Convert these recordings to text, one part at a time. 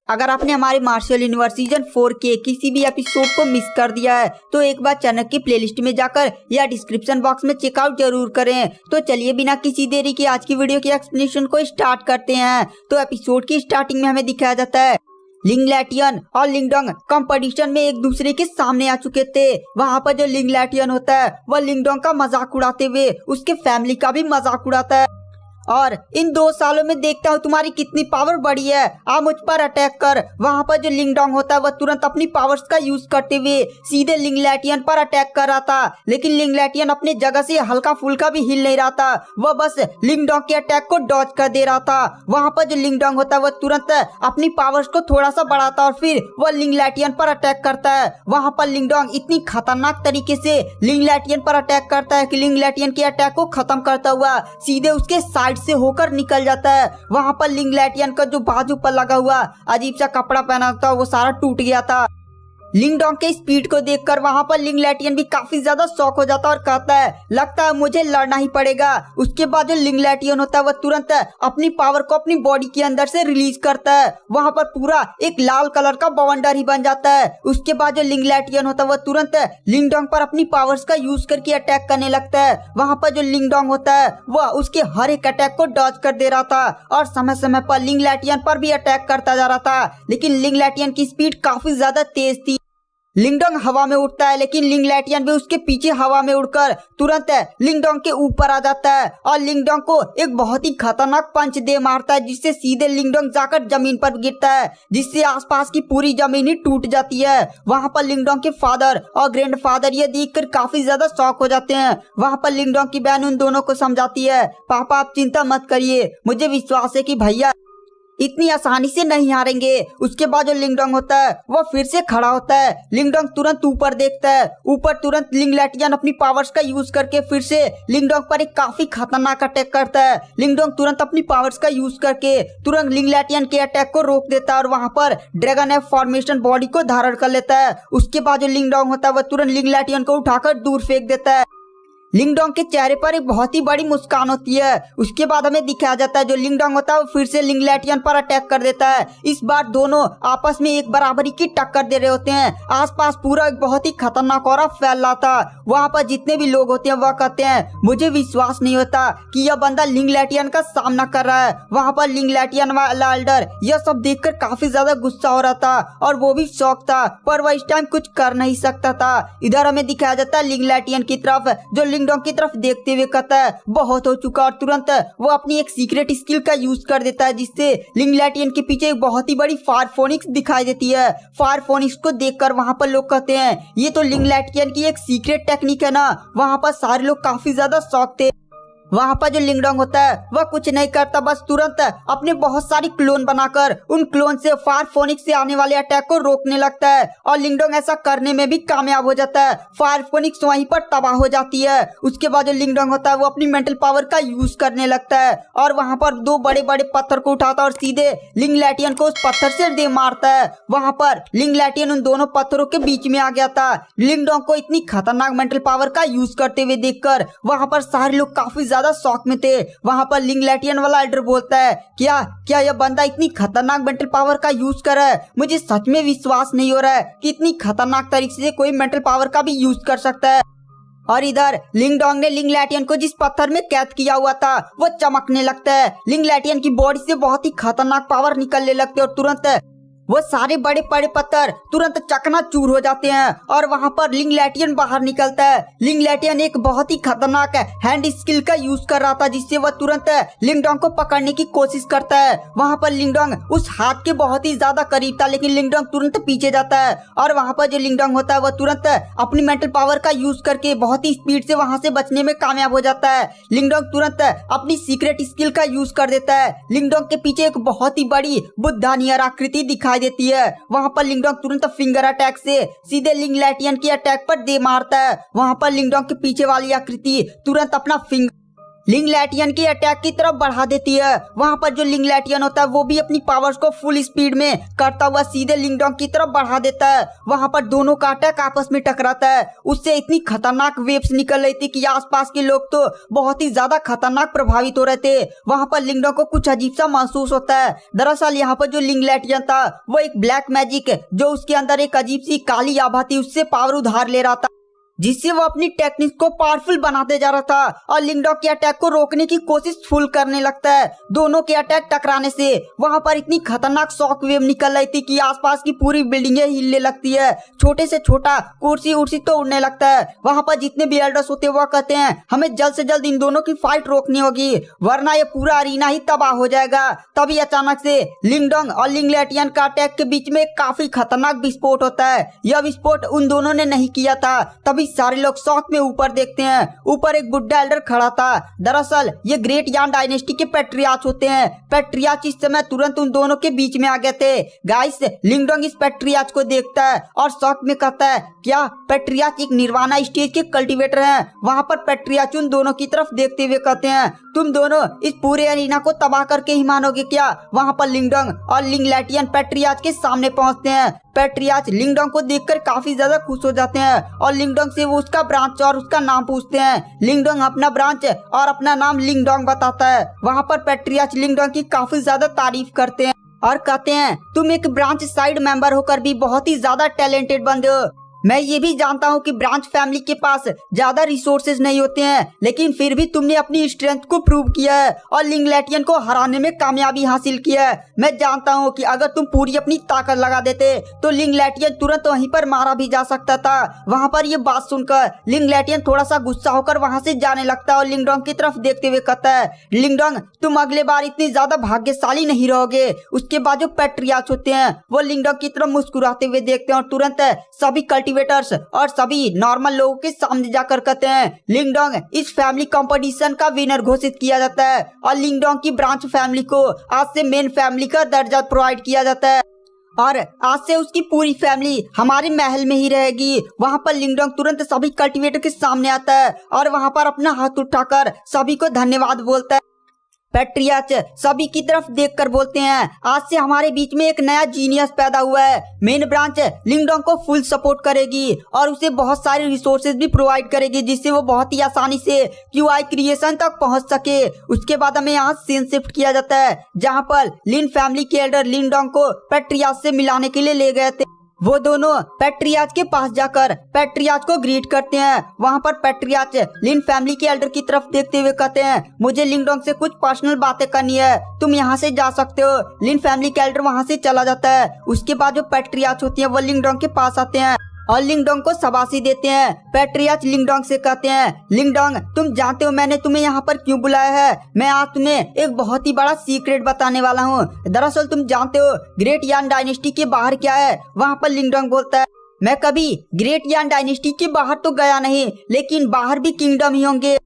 अगर आपने हमारे मार्शल यूनिवर्स सीजन 4 के किसी भी एपिसोड को मिस कर दिया है तो एक बार चैनल की प्लेलिस्ट में जाकर या डिस्क्रिप्शन बॉक्स में चेकआउट जरूर करें। तो चलिए बिना किसी देरी के आज की वीडियो की एक्सप्लेनेशन को स्टार्ट करते हैं। तो एपिसोड की स्टार्टिंग में हमें दिखाया जाता है लिंगलैटियन और लिंगडोंग कंपटीशन में एक दूसरे के सामने आ चुके थे। वहाँ पर जो लिंगलैटियन होता है वह लिंगडोंग का मजाक उड़ाते हुए उसके फैमिली का भी मजाक उड़ाता है और इन 2 सालों में देखता हूँ तुम्हारी कितनी पावर बढ़ी है, आ मुझ पर अटैक कर। वहाँ पर जो लिंगडोंग होता है वह तुरंत अपनी पावर्स का यूज करते हुए सीधे लिंगलैटियन पर अटैक कर रहा था, लेकिन लिंगलैटियन अपने जगह से हल्का फुल्का भी हिल नहीं रहा था। वह बस लिंगडोंग के अटैक को डॉज कर दे रहा था। वहाँ पर जो लिंगडोंग होता है वह तुरंत अपनी पावर्स को थोड़ा सा बढ़ाता और फिर वह लिंगलैटियन पर अटैक करता है। वहाँ पर लिंगडोंग इतनी खतरनाक तरीके से लिंगलैटियन पर अटैक करता है कि लिंगलैटियन के अटैक को खत्म करता हुआ सीधे उसके साइड से होकर निकल जाता है। वहां पर लिंगलैटियन का जो बाजू पर लगा हुआ अजीब सा कपड़ा पहना था वो सारा टूट गया था। लिंगडोंग के स्पीड को देखकर वहां पर लिंगलैटियन भी काफी ज्यादा शॉक हो जाता है और कहता है लगता है मुझे लड़ना ही पड़ेगा। उसके बाद जो लिंगलैटियन होता है वह तुरंत अपनी पावर को अपनी बॉडी के अंदर से रिलीज करता है। वहां पर पूरा एक लाल कलर का बवंडर ही बन जाता है। उसके बाद जो लिंगलैटियन होता है वह तुरंत लिंगडोंग पर अपनी पावर्स का यूज करके अटैक करने लगता है। वहां पर जो लिंगडोंग होता है वह उसके हर एक अटैक को डॉज कर दे रहा था और समय समय पर लिंगलैटियन पर भी अटैक करता जा रहा था, लेकिन लिंगलैटियन की स्पीड काफी ज्यादा तेज थी। लिंगडोंग हवा में उड़ता है लेकिन लिंगलैटियन भी उसके पीछे हवा में उड़कर तुरंत लिंगडोंग के ऊपर आ जाता है और लिंगडोंग को एक बहुत ही खतरनाक पंच दे मारता है, जिससे सीधे लिंगडोंग जाकर जमीन पर गिरता है, जिससे आसपास की पूरी जमीन ही टूट जाती है। वहां पर लिंगडोंग के फादर और ग्रैंडफादर ये देखकर काफी ज्यादा शॉक हो जाते हैं। वहां पर लिंगडोंग की बहन उन दोनों को समझाती है पापा आप चिंता मत करिए, मुझे विश्वास है कि भैया इतनी आसानी से नहीं हारेंगे। उसके बाद जो लिंगडोंग होता है वह फिर से खड़ा होता है। लिंगडोंग तुरंत ऊपर देखता है, ऊपर तुरंत लिंगलैटियन अपनी पावर्स का यूज करके फिर से लिंगडोंग पर एक काफी खतरनाक अटैक करता है। लिंगडोंग तुरंत अपनी पावर्स का यूज करके तुरंत लिंगलैटियन के अटैक को रोक देता है और वहां पर ड्रैगन एफ फॉर्मेशन बॉडी को धारण कर लेता है। उसके बाद जो लिंगडोंग होता है वह तुरंत लिंगलैटियन को उठाकर दूर फेंक देता है। लिंगडोंग के चेहरे पर एक बहुत ही बड़ी मुस्कान होती है। उसके बाद हमें दिखाया जाता है जो लिंगडोंग होता है वो फिर से लिंगलैटियन पर अटैक कर देता है। इस बार दोनों आपस में एक बराबरी की टक्कर दे रहे होते हैं। आसपास पूरा एक बहुत ही खतरनाक और फैल रहा था। वहाँ पर जितने भी लोग होते हैं वह कहते हैं मुझे विश्वास नहीं होता कि यह बंदा लिंगलैटियन का सामना कर रहा है। वहाँ पर लिंगलैटियन वाला एल्डर यह सब देखकर काफी ज्यादा गुस्सा हो रहा था और वो भी शौक था, पर वह इस टाइम कुछ कर नहीं सकता था। इधर हमें दिखाया जाता है लिंगलैटियन की तरफ जो लिंगडोंग की तरफ देखते हुए कहता है बहुत हो चुका और तुरंत वो अपनी एक सीक्रेट स्किल का यूज कर देता है, जिससे लिंगलैटियन के पीछे एक बहुत ही बड़ी फायर फोनिक्स दिखाई देती है। फायर फोनिक्स को देखकर वहां पर लोग कहते हैं ये तो लिंगलैटियन की एक सीक्रेट टेक्निक है ना। वहां पर सारे लोग काफी ज्यादा शौक थे। वहां पर जो लिंगडोंग होता है वह कुछ नहीं करता, बस तुरंत अपने बहुत सारी क्लोन बनाकर उन क्लोन से फायर फोनिक्स से आने वाले अटैक को रोकने लगता है और लिंगडोंग ऐसा करने में भी कामयाब हो जाता है। फायर फोनिक्स वहीं पर तबाह हो जाती है। उसके बाद जो लिंगडोंग होता है वो अपनी मेंटल पावर का यूज करने लगता है और वहां पर 2 बड़े बड़े पत्थर को उठाता है और सीधे लिंगलैटियन को उस पत्थर से दे मारता है। वहां पर लिंगलैटियन उन दोनों पत्थरों के बीच में आ गया था। लिंगडोंग को इतनी खतरनाक मेंटल पावर का यूज करते हुए देखकर वहां पर सारे लोग काफी ज्यादा शौक में थे। वहां पर लिंगलैटियन वाला एल्डर बोलता है क्या यह बंदा इतनी खतरनाक मेंटल पावर का यूज कर रहा है? मुझे सच में विश्वास नहीं हो रहा है कि इतनी खतरनाक तरीके से कोई मेंटल पावर का भी यूज कर सकता है। और इधर लिंगडोंग ने लिंगलैटियन को जिस पत्थर में कैद किया हुआ था वो चमकने लगता है। लिंगलैटियन की बॉडी से बहुत ही खतरनाक पावर निकलने लगते और तुरंत वो सारे बड़े बड़े पत्थर तुरंत चकनाचूर हो जाते हैं और वहां पर लिंगलैटियन बाहर निकलता है। लिंगलैटियन एक बहुत ही खतरनाक हैंड स्किल का यूज कर रहा था, जिससे वह तुरंत लिंगडोंग को पकड़ने की कोशिश करता है। वहां पर लिंगडोंग उस हाथ के बहुत ही ज्यादा करीब था, लेकिन लिंगडोंग तुरंत पीछे जाता है और वहां पर जो लिंगडोंग होता है वह तुरंत अपनी मेंटल पावर का यूज करके बहुत ही स्पीड से वहां से बचने में कामयाब हो जाता है। लिंगडोंग तुरंत अपनी सीक्रेट स्किल का यूज कर देता है। लिंगडोंग के पीछे एक बहुत ही बड़ी बुद्धा नियर आकृति दिखाई देती है। वहां पर लिंगडोंग तुरंत फिंगर अटैक से सीधे लिंगलैटियन के अटैक पर दे मारता है। वहां पर लिंगडोंग के पीछे वाली आकृति तुरंत अपना लिंगलैटियन की अटैक की तरफ बढ़ा देती है। वहाँ पर जो लिंगलैटियन होता है वो भी अपनी पावर्स को फुल स्पीड में करता हुआ सीधे लिंगडोंग की तरफ बढ़ा देता है। वहाँ पर दोनों का अटैक आपस में टकराता है। उससे इतनी खतरनाक वेव्स निकल रही थी कि आसपास के लोग तो बहुत ही ज्यादा खतरनाक प्रभावित हो रहे थे। वहाँ पर लिंगडोंग को कुछ अजीब सा महसूस होता है। दरअसल यहाँ पर जो लिंगलैटियन था वो एक ब्लैक मैजिक जो उसके अंदर एक अजीब सी काली आभा थी उससे पावर उधार ले रहा था, जिससे वो अपनी टेक्निक को पावरफुल बनाते जा रहा था और लिंगडोंग के अटैक को रोकने की कोशिश फुल करने लगता है। दोनों के अटैक टकराने से वहां पर इतनी खतरनाक शॉक वेव निकल रही थी कि आसपास की पूरी बिल्डिंगें हिलने लगती है। छोटे से छोटा कुर्सी उर्सी तो उड़ने लगता है। वहां पर जितने भी एल्डर्स होते हैं वो कहते हैं हमें जल्द से जल्द इन दोनों की फाइट रोकनी होगी वरना ये पूरा अरीना ही तबाह हो जाएगा। तभी अचानक से लिंगडोंग और लिंगलैटियन का अटैक के बीच में काफी खतरनाक विस्फोट होता है। यह विस्फोट उन दोनों ने नहीं किया था। तभी सारे लोग शौक में ऊपर देखते हैं। ऊपर एक बुड्ढा एल्डर खड़ा था। दरअसल ये ग्रेट यान डायनेस्टी के पैट्रियार्च होते हैं। पैट्रियार्च इस समय तुरंत उन दोनों के बीच में आ गए थे। गाइस, लिंगडोंग इस पैट्रियार्च को देखता है और शौक में कहता है क्या पैट्रियार्च एक निर्वाणा स्टेज के कल्टीवेटर हैं? वहाँ पर पैट्रियार्च उन दोनों की तरफ देखते हुए कहते हैं तुम दोनों इस पूरे अरीना को तबाह करके ही मानोगे क्या? वहाँ पर लिंगडोंग और लिंगलैटियन पैट्रियार्च के सामने पहुँचते हैं। पैट्रियार्च लिंगडोंग को देखकर काफी ज्यादा खुश हो जाते हैं और लिंगडोंग से वो उसका ब्रांच और उसका नाम पूछते हैं। लिंगडोंग अपना ब्रांच और अपना नाम लिंगडोंग बताता है। वहाँ पर पैट्रियार्च लिंगडोंग की काफी ज्यादा तारीफ करते हैं और कहते हैं तुम एक ब्रांच साइड मेंबर होकर भी बहुत ही ज्यादा टैलेंटेड बंदे हो। मैं ये भी जानता हूँ कि ब्रांच फैमिली के पास ज्यादा रिसोर्सेज नहीं होते हैं, लेकिन फिर भी तुमने अपनी स्ट्रेंथ को प्रूव किया है और लिंगलैटियन को हराने में कामयाबी हासिल किया है। मैं जानता हूँ कि अगर तुम पूरी अपनी ताकत लगा देते तो लिंगलैटियन तुरंत वहीं पर मारा भी जा सकता था। वहाँ पर ये बात सुनकर लिंगलैटियन थोड़ा सा गुस्सा होकर वहाँ से जाने लगता है और लिंगडोंग की तरफ देखते हुए कहता है लिंगडोंग तुम अगले बार इतनी ज्यादा भाग्यशाली नहीं रहोगे। उसके बाद जो पैट्रियार्च होते हैं वो लिंगडोंग की तरफ मुस्कुराते हुए देखते हैं और तुरंत सभी और सभी नॉर्मल लोगों के सामने जाकर कहते हैं लिंगडोंग इस फैमिली कंपटीशन का विनर घोषित किया जाता है और लिंगडोंग की ब्रांच फैमिली को आज से मेन फैमिली का दर्जा प्रोवाइड किया जाता है और आज से उसकी पूरी फैमिली हमारे महल में ही रहेगी। वहाँ पर लिंगडोंग तुरंत सभी कल्टीवेटर के सामने आता है और वहाँ पर अपना हाथ उठाकर सभी को धन्यवाद बोलता है। पैट्रियार्च सभी की तरफ देखकर बोलते हैं आज से हमारे बीच में एक नया जीनियस पैदा हुआ है। मेन ब्रांच लिंगडोंग को फुल सपोर्ट करेगी और उसे बहुत सारे रिसोर्सेज भी प्रोवाइड करेगी जिससे वो बहुत ही आसानी से क्यूआई क्रिएशन तक पहुंच सके। उसके बाद हमें यहाँ सीन शिफ्ट किया जाता है जहाँ पर लिन फैमिली के एल्डर लिंगडोंग को पैट्रियार्च से मिलाने के लिए ले गए थे। वो दोनों पैट्रियार्च के पास जाकर पैट्रियार्च को ग्रीट करते हैं। वहाँ पर पैट्रियार्च लिन फैमिली के एल्डर की तरफ देखते हुए कहते हैं मुझे लिंगडोंग से कुछ पर्सनल बातें करनी है, तुम यहाँ से जा सकते हो। लिन फैमिली के एल्डर वहाँ से चला जाता है। उसके बाद जो पैट्रियार्च होती है वो लिंगडोंग के पास आते हैं और लिंगडोंग को शाबाशी देते हैं। पैट्रियार्च लिंगडोंग से कहते हैं लिंगडोंग तुम जानते हो मैंने तुम्हें यहाँ पर क्यों बुलाया है? मैं आज तुम्हें एक बहुत ही बड़ा सीक्रेट बताने वाला हूँ। दरअसल तुम जानते हो ग्रेट यान डायनेस्टी के बाहर क्या है? वहाँ पर लिंगडोंग बोलता है मैं कभी ग्रेट यान डायनेस्टी के बाहर तो गया नहीं, लेकिन बाहर भी किंगडम ही होंगे।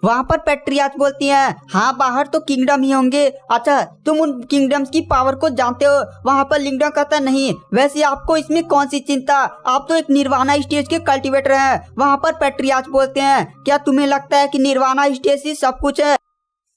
वहाँ पर पैट्रियार्च बोलती हैं हाँ बाहर तो किंगडम ही होंगे। अच्छा तुम उन किंगडम्स की पावर को जानते हो? वहाँ पर लिंगडोंग कहता नहीं, वैसे आपको इसमें कौन सी चिंता, आप तो एक निर्वाणा स्टेज के कल्टीवेटर हैं। वहाँ पर पैट्रियार्च बोलते हैं क्या तुम्हें लगता है कि निर्वाणा स्टेज ही सब कुछ है?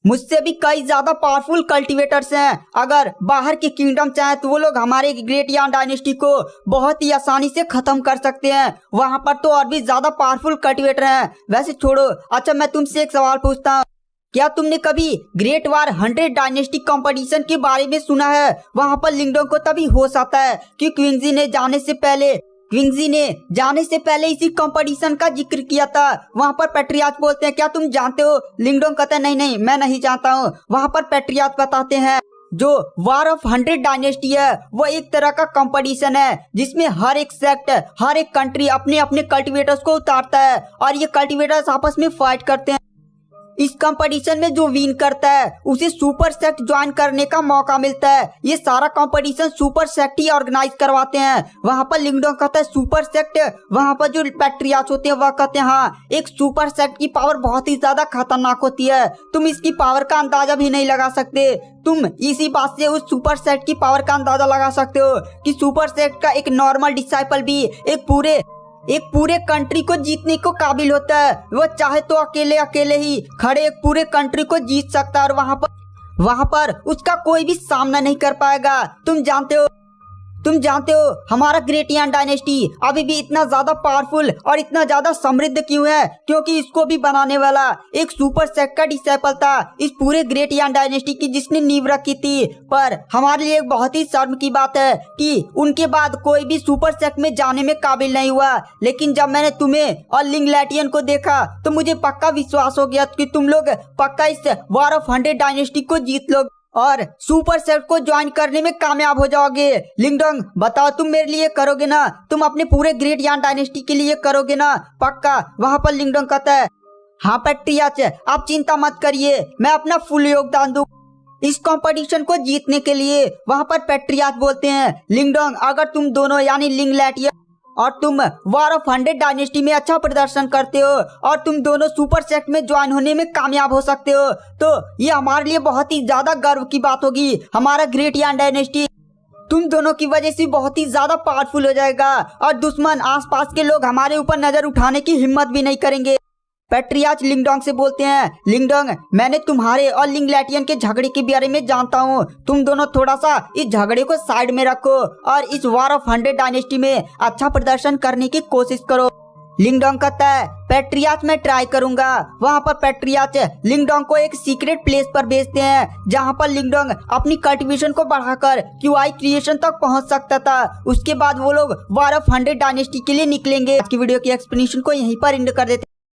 मुझसे भी कई ज्यादा पावरफुल कल्टीवेटर्स हैं। अगर बाहर के किंगडम चाहे तो वो लोग हमारे ग्रेट यान डायनेस्टी को बहुत ही आसानी से खत्म कर सकते हैं। वहाँ पर तो और भी ज्यादा पावरफुल कल्टीवेटर हैं। वैसे छोड़ो, अच्छा मैं तुमसे एक सवाल पूछता हूँ, क्या तुमने कभी ग्रेट वार 100 डायनेस्टी कंपटीशन के बारे में सुना है? वहाँ पर लिंगडोंग को तभी होश आता है कि क्विंजी ने जाने से पहले इसी कंपटीशन का जिक्र किया था। वहाँ पर पैट्रियार्च बोलते हैं क्या तुम जानते हो? लिंगडोंग कहता है नहीं मैं नहीं जानता हूँ। वहाँ पर पैट्रियार्च बताते हैं जो वार ऑफ 100 डायनेस्टी है वो एक तरह का कंपटीशन है जिसमें हर एक सेक्ट, हर एक कंट्री अपने अपने कल्टीवेटर्स को उतारता है और ये कल्टीवेटर्स आपस में फाइट करते हैं। इस कंपटीशन में जो विन करता है उसे सुपर सेक्ट ज्वाइन करने का मौका मिलता है। ये सारा कंपटीशन सुपर सेक्ट ही ऑर्गेनाइज करवाते हैं। वहाँ पर लिंगडोंग कहता है सुपर सेक्ट? वहाँ पर जो पैट्रियार्च होते हैं वह कहते हैं हाँ, एक सुपर सेक्ट की पावर बहुत ही ज्यादा खतरनाक होती है, तुम इसकी पावर का अंदाजा भी नहीं लगा सकते। तुम इसी बात से उस सुपर सेक्ट की पावर का अंदाजा लगा सकते हो कि सुपर सेक्ट का एक नॉर्मल डिसाइपल भी एक पूरे एक पूरे कंट्री को जीतने को काबिल होता है। वो चाहे तो अकेले अकेले ही खड़े एक पूरे कंट्री को जीत सकता है और वहां पर उसका कोई भी सामना नहीं कर पाएगा। तुम जानते हो हमारा ग्रेट यान डायनेस्टी अभी भी इतना ज्यादा पावरफुल और इतना ज्यादा समृद्ध क्यों है? क्योंकि इसको भी बनाने वाला एक सुपर सेक्ट का डिसेबल था इस पूरे ग्रेट यान डायनेस्टी की, जिसने नींव रखी थी। पर हमारे लिए एक बहुत ही शर्म की बात है कि उनके बाद कोई भी सुपर सेक्ट में जाने में काबिल नहीं हुआ। लेकिन जब मैंने तुम्हें और लिंग लैटियन को देखा तो मुझे पक्का विश्वास हो गया कि तुम लोग पक्का इस वॉर ऑफ 100 डायनेस्टी को जीत लोगे और सुपर सेट को ज्वाइन करने में कामयाब हो जाओगे। लिंगडोंग बताओ, तुम मेरे लिए करोगे ना? तुम अपने पूरे ग्रेट यान डायनेस्टी के लिए करोगे ना? पक्का? वहां पर लिंगडोंग कहता है, हाँ पैट्रियाच, आप चिंता मत करिए, मैं अपना फुल योगदान दूं इस कंपटीशन को जीतने के लिए। वहां पर पैट्रियाच बोलते हैं, लिंगडोंग अगर तुम दोनों यानी लिंग लैटियन और तुम वॉर ऑफ 100 डायनेस्टी में अच्छा प्रदर्शन करते हो और तुम दोनों सुपर सेक्ट में ज्वाइन होने में कामयाब हो सकते हो तो ये हमारे लिए बहुत ही ज्यादा गर्व की बात होगी। हमारा ग्रेट यान डायनेस्टी तुम दोनों की वजह से बहुत ही ज्यादा पावरफुल हो जाएगा और दुश्मन आसपास के लोग हमारे ऊपर नजर उठाने की हिम्मत भी नहीं करेंगे। पैट्रियाच लिंगडोंग से बोलते हैं, लिंगडोंग मैंने तुम्हारे और लिंग लैटियन के झगड़े के बारे में जानता हूँ। तुम दोनों थोड़ा सा इस झगड़े को साइड में रखो और इस वॉर ऑफ 100 डायनेस्टी में अच्छा प्रदर्शन करने की कोशिश करो। लिंगडोंग कहता है, पैट्रियाच मैं ट्राई करूंगा। वहाँ पर पैट्रियाच लिंगडोंग को एक सीक्रेट प्लेस पर भेजते हैं जहाँ पर लिंगडोंग अपनी कल्टीवेशन को बढ़ाकर क्यूआई क्रिएशन तक पहुँच सकता था। उसके बाद वो लोग वॉर ऑफ 100 डायनेस्टी के लिए निकलेंगे। आज की वीडियो की एक्सप्लेनेशन को यहीं पर एंड कर देते हैं।